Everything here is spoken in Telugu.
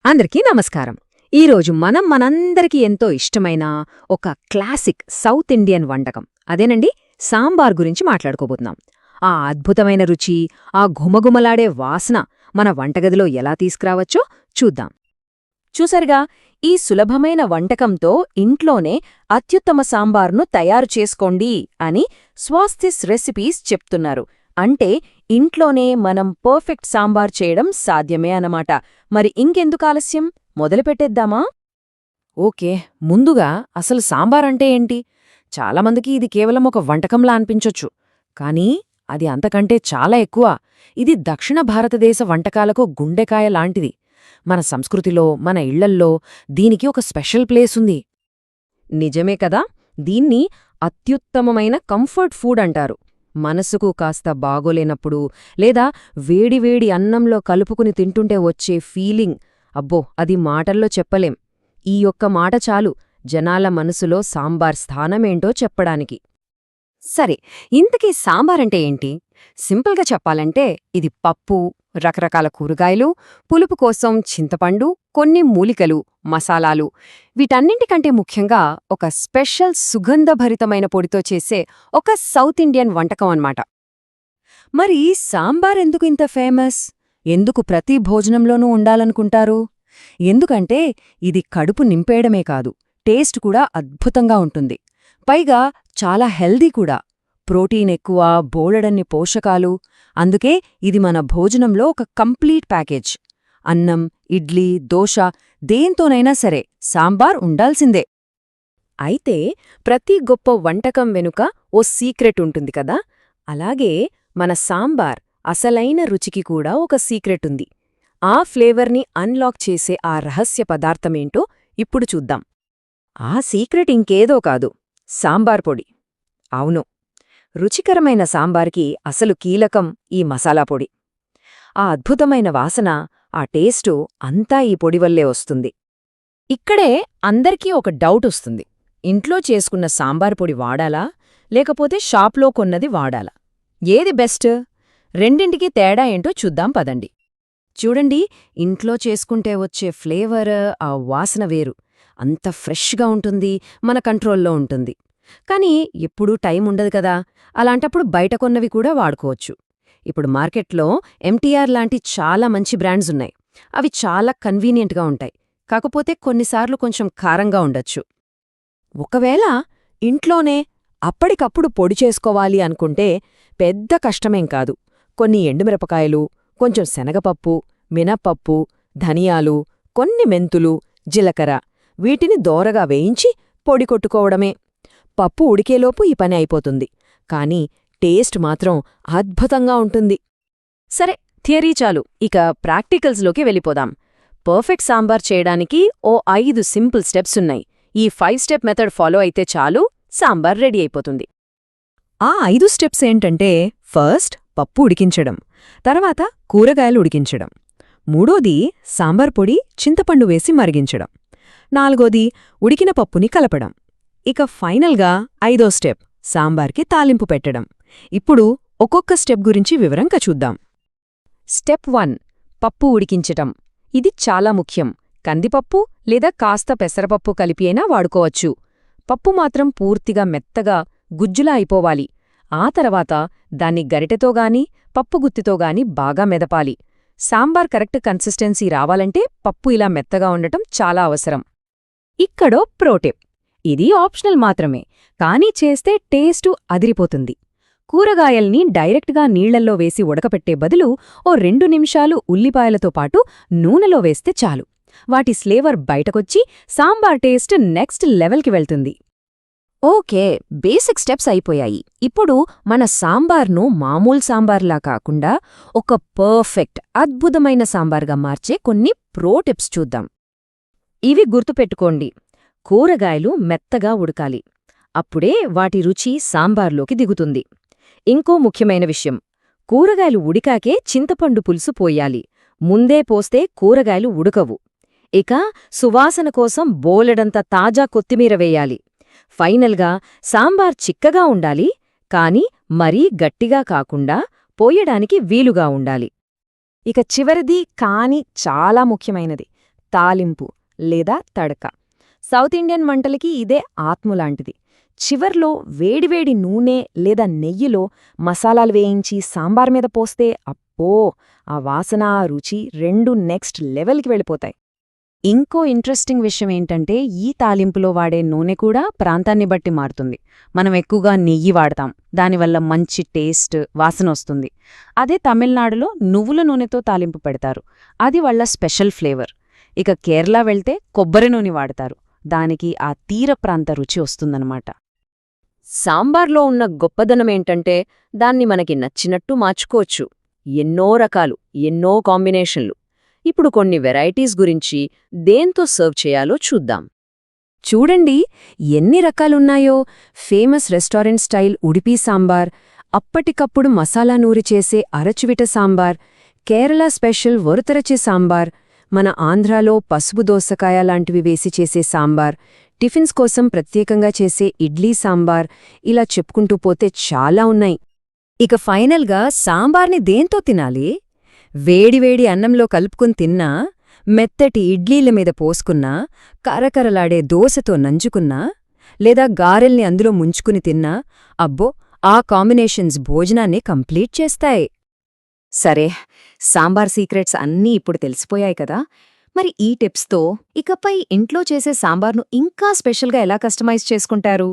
అందరికీ నమస్కారం. ఈరోజు మనందరికీ ఎంతో ఇష్టమైన ఒక క్లాసిక్ సౌత్ ఇండియన్ వంటకం అదేనండి సాంబార్ గురించి మాట్లాడుకోబోతున్నాం. ఆ అద్భుతమైన రుచి, ఆ ఘుమఘుమలాడే వాసన మన వంటగదిలో ఎలా తీసుకురావచ్చో చూద్దాం. చూసరిగా ఈ సులభమైన వంటకంతో ఇంట్లోనే అత్యుత్తమ సాంబార్ను తయారు చేసుకోండి అని స్వాస్థిస్ రెసిపీస్ చెప్తున్నారు. అంటే ఇంట్లోనే మనం పర్ఫెక్ట్ సాంబార్ చేయడం సాధ్యమే అన్నమాట. మరి ఇంకెందుకు ఆలస్యం, మొదలుపెట్టేద్దామా? ఓకే, ముందుగా అసలు సాంబార్ అంటే ఏంటి? చాలామందికి ఇది కేవలం ఒక వంటకంలా అనిపించొచ్చు, కానీ అది అంతకంటే చాలా ఎక్కువ. ఇది దక్షిణ భారతదేశ వంటకాలకు గుండెకాయ లాంటిది. మన సంస్కృతిలో, మన ఇళ్లల్లో దీనికి ఒక స్పెషల్ ప్లేసుంది. నిజమే కదా, దీన్ని అత్యుత్తమమైన కంఫర్ట్ ఫుడ్ అంటారు. మనసుకు కాస్త బాగోలేనప్పుడు లేదా వేడివేడి అన్నంలో కలుపుకుని తింటుంటే వచ్చే ఫీలింగ్, అబ్బో, అది మాటల్లో చెప్పలేం. ఈ ఒక్క మాట చాలు జనాల మనసులో సాంబార్ స్థానమేంటో చెప్పడానికి. సరే, ఇంతకీ సాంబారంటే ఏంటి? సింపుల్గా చెప్పాలంటే ఇది పప్పు, రకరకాల కూరగాయలు, పులుపు కోసం చింతపండు, కొన్ని మూలికలు, మసాలాలు, వీటన్నింటికంటే ముఖ్యంగా ఒక స్పెషల్ సుగంధభరితమైన పొడితో చేసే ఒక సౌత్ ఇండియన్ వంటకం అన్నమాట. మరి సాంబార్ ఎందుకు ఇంత ఫేమస్? ఎందుకు ప్రతి భోజనంలోనూ ఉండాలనుకుంటారు? ఎందుకంటే ఇది కడుపు నింపేయడమే కాదు, టేస్ట్ కూడా అద్భుతంగా ఉంటుంది. పైగా చాలా హెల్దీ కూడా. ప్రోటీన్ ఎక్కువ, బోలెడన్ని పోషకాలు. అందుకే ఇది మన భోజనంలో ఒక కంప్లీట్ ప్యాకేజ్. అన్నం, ఇడ్లీ, దోశ దేంతోనైనా సరే సాంబార్ ఉండాల్సిందే. అయితే ప్రతి గొప్ప వంటకం వెనుక ఓ సీక్రెట్ ఉంటుంది కదా, అలాగే మన సాంబార్ అసలైన రుచికి కూడా ఒక సీక్రెట్ ఉంది. ఆ ఫ్లేవర్ని అన్లాక్ చేసే ఆ రహస్య పదార్థమేంటో ఇప్పుడు చూద్దాం. ఆ సీక్రెట్ ఇంకేదో కాదు, సాంబార్ పొడి. అవును, రుచికరమైన సాంబార్కి అసలు కీలకం ఈ మసాలా పొడి. ఆ అద్భుతమైన వాసన, ఆ టేస్టు అంతా ఈ పొడి వల్లే వస్తుంది. ఇక్కడే అందరికీ ఒక డౌట్ వస్తుంది. ఇంట్లో చేసుకున్న సాంబార్ పొడి వాడాలా, లేకపోతే షాప్లో కొన్నది వాడాలా? ఏది బెస్ట్? రెండింటికి తేడా ఏంటో చూద్దాం పదండి. చూడండి, ఇంట్లో చేసుకుంటే వచ్చే ఫ్లేవర్, ఆ వాసన వేరు. అంత ఫ్రెష్గా ఉంటుంది, మన కంట్రోల్లో ఉంటుంది. కానీ ఎప్పుడూ టైం ఉండదు కదా, అలాంటప్పుడు బయట కొన్నవి కూడా వాడుకోవచ్చు. ఇప్పుడు మార్కెట్లో ఎంటీఆర్ లాంటి చాలా మంచి బ్రాండ్స్ ఉన్నాయి. అవి చాలా కన్వీనియంట్గా ఉంటాయి, కాకపోతే కొన్నిసార్లు కొంచెం కారంగా ఉండొచ్చు. ఒకవేళ ఇంట్లోనే అప్పటికప్పుడు పొడి చేసుకోవాలి అనుకుంటే పెద్ద కష్టమేం కాదు. కొన్ని ఎండుమిరపకాయలు, కొంచెం శనగపప్పు, మినప్పప్పు, ధనియాలు, కొన్ని మెంతులు, జీలకర్ర, వీటిని దోరగా వేయించి పొడి కొట్టుకోవడమే. పప్పు ఉడికేలోపు ఈ పని అయిపోతుంది, కానీ టేస్ట్ మాత్రం అద్భుతంగా ఉంటుంది. సరే, థియరీ చాలు, ఇక ప్రాక్టికల్స్లోకి వెళ్ళిపోదాం. పర్ఫెక్ట్ సాంబార్ చేయడానికి ఓ 5 సింపుల్ స్టెప్స్ ఉన్నాయి. ఈ 5 స్టెప్ మెథడ్ ఫాలో అయితే చాలు, సాంబార్ రెడీ అయిపోతుంది. ఆ 5 స్టెప్స్ ఏంటంటే, ఫస్ట్ పప్పు ఉడికించడం, తర్వాత కూరగాయలు ఉడికించడం, మూడోది సాంబార్ పొడి, చింతపండు వేసి మరిగించడం, నాలుగోది ఉడికిన పప్పుని కలపడం, ఇక ఫైనల్గా 5వ స్టెప్ సాంబార్కి తాలింపు పెట్టడం. ఇప్పుడు ఒక్కొక్క స్టెప్ గురించి వివరంగా చూద్దాం. స్టెప్ 1, పప్పు ఉడికించటం. ఇది చాలా ముఖ్యం. కందిపప్పు లేదా కాస్త పెసరపప్పు కలిపి అయినా వాడుకోవచ్చు. పప్పు మాత్రం పూర్తిగా మెత్తగా గుజ్జులా అయిపోవాలి. ఆ తర్వాత దాన్ని గరిటెతోగాని పప్పుగుత్తితోగాని బాగా మెదపాలి. సాంబార్ కరెక్ట్ కన్సిస్టెన్సీ రావాలంటే పప్పు ఇలా మెత్తగా ఉండటం చాలా అవసరం. ఇక్కడో ప్రోటిప్, ఇది ఆప్షనల్ మాత్రమే, కానీ చేస్తే టేస్టు అదిరిపోతుంది. కూరగాయల్ని డైరెక్ట్గా నీళ్లల్లో వేసి ఉడకపెట్టే బదులు ఓ 2 నిమిషాలు ఉల్లిపాయలతో పాటు నూనెలో వేస్తే చాలు. వాటి ఫ్లేవర్ బయటకొచ్చి సాంబార్ టేస్ట్ నెక్స్ట్ లెవెల్కి వెళ్తుంది. ఓకే, బేసిక్ స్టెప్స్ అయిపోయాయి. ఇప్పుడు మన సాంబార్ను మామూలు సాంబార్లా కాకుండా ఒక పర్ఫెక్ట్, అద్భుతమైన సాంబార్గా మార్చే కొన్ని ప్రో టిప్స్ చూద్దాం. ఇవి గుర్తుపెట్టుకోండి. కూరగాయలు మెత్తగా ఉడకాలి, అప్పుడే వాటి రుచి సాంబార్లోకి దిగుతుంది. ఇంకో ముఖ్యమైన విషయం, కూరగాయలు ఉడికాకే చింతపండు పులుసు పోయాలి. ముందే పోస్తే కూరగాయలు ఉడకవు. ఇక సువాసన కోసం బోలెడంత తాజా కొత్తిమీర వేయాలి. ఫైనల్గా సాంబార్ చిక్కగా ఉండాలి, కాని మరీ గట్టిగా కాకుండా పోయడానికి వీలుగా ఉండాలి. ఇక చివరిది కాని చాలా ముఖ్యమైనది, తాలింపు లేదా తడక. సౌత్ ఇండియన్ వంటలకి ఇదే ఆత్మలాంటిది. చివర్లో వేడివేడి నూనె లేదా నెయ్యిలో మసాలాలు వేయించి సాంబార్ మీద పోస్తే అప్పో, ఆ వాసన ఆ రుచి రెండూ నెక్స్ట్ లెవెల్కి వెళ్ళిపోతాయి. ఇంకో ఇంట్రెస్టింగ్ విషయం ఏంటంటే ఈ తాలింపులో వాడే నూనె కూడా ప్రాంతాన్ని బట్టి మారుతుంది. మనం ఎక్కువగా నెయ్యి వాడతాం, దానివల్ల మంచి టేస్ట్, వాసన వస్తుంది. అదే తమిళనాడులో నువ్వుల నూనెతో తాలింపు పెడతారు, అది వాళ్ళ స్పెషల్ ఫ్లేవర్. ఇక కేరళ వెళ్తే కొబ్బరి నూనె వాడతారు, దానికి ఆ తీర ప్రాంత రుచి వస్తుందన్నమాట. సాంబార్లో ఉన్న గొప్పదనమేంటంటే దాన్ని మనకి నచ్చినట్టు మార్చుకోవచ్చు. ఎన్నో రకాలు, ఎన్నో కాంబినేషన్లు. ఇప్పుడు కొన్ని వెరైటీస్ గురించి, దేంతో సర్వ్ చేయాలో చూద్దాం. చూడండి ఎన్ని రకాలున్నాయో. Famous restaurant style Udupi sambar, అప్పటికప్పుడు మసాలా నూరి చేసే అరచువిట సాంబార్, కేరళ స్పెషల్ వరుతరచి సాంబార్, మన ఆంధ్రాలో పసుపు దోసకాయ లాంటివి వేసి చేసే సాంబార్, టిఫిన్స్ కోసం ప్రత్యేకంగా చేసే ఇడ్లీ సాంబార్, ఇలా చెప్పుకుంటూ పోతే చాలా ఉన్నాయి. ఇక ఫైనల్గా సాంబార్ని దేంతో తినాలి? వేడివేడి అన్నంలో కలుపుకుని తిన్నా, మెత్తటి ఇడ్లీల మీద పోసుకున్నా, కరకరలాడే దోశతో నంచుకున్నా, లేదా గారెల్ని అందులో ముంచుకుని తిన్నా, అబ్బో, ఆ కాంబినేషన్స్ భోజనాన్ని కంప్లీట్ చేస్తాయి. సరే, సాంబార్ సీక్రెట్స్ అన్నీ ఇప్పుడు తెలిసిపోయాయి కదా. మరి ఈ టిప్స్తో ఇకపై ఇంట్లో చేసే సాంబార్ను ఇంకా స్పెషల్గా ఎలా కస్టమైజ్ చేసుకుంటారు?